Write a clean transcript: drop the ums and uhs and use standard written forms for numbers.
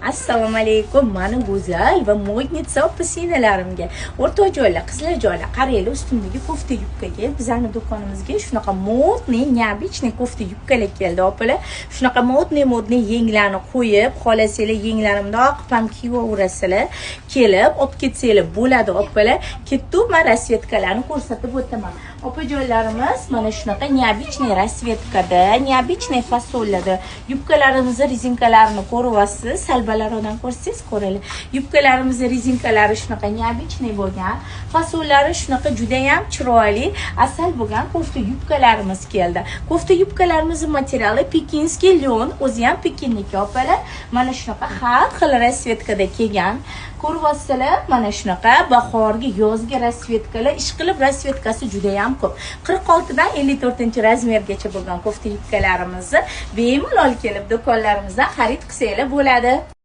Assalomu alaykum, mani go'zal va modnitsa opa-sinalarimga, o'rtoqjoylar, qizlarjoylar, qaranglar ustimdagi kofta yubkaga, bizning do'konimizga shunaqa modniy, neobichniy kofta yubkalar keldi, opalar. Shunaqa modniy yenglarni qo'yib, xohlasanglar yenglarimda oqib ham kiyaverasizlar. Kelib, olib ketsanglar bo'ladi, opalar. Ketib, men rasvetkalarni ko'rsatib o'taman. Opajoylarimiz mana shunaqa neobichniy rasvetkada, neobichniy fasollarda yubkalarimizni rezinkalarini ko'ryapsiz. Salbalardan ko'rsangiz ko'raylik. Yubkalarimizni rezinkalari shunaqa neobichniy bo'lgan, fasollari shunaqa juda ham chiroyli, asal bo'lgan kofta yubkalarimiz keldi. Kofta yubkalarimizning materiali pekinskiy lyon, o'zi ham pekinniki, opalar. Mana shunaqa har xil rasvetkada kelgan. Ko'ryapsizlar, mana shunaqa bahorgi, yozgi rasvetkalar, ishqilib rasvetkasi juda ham ko'p. 46 dan 54-razmergacha bo'lgan kofta yubkalarimizni bemalol kelib do'konlarimizdan xarid qilsanglar bo'ladi.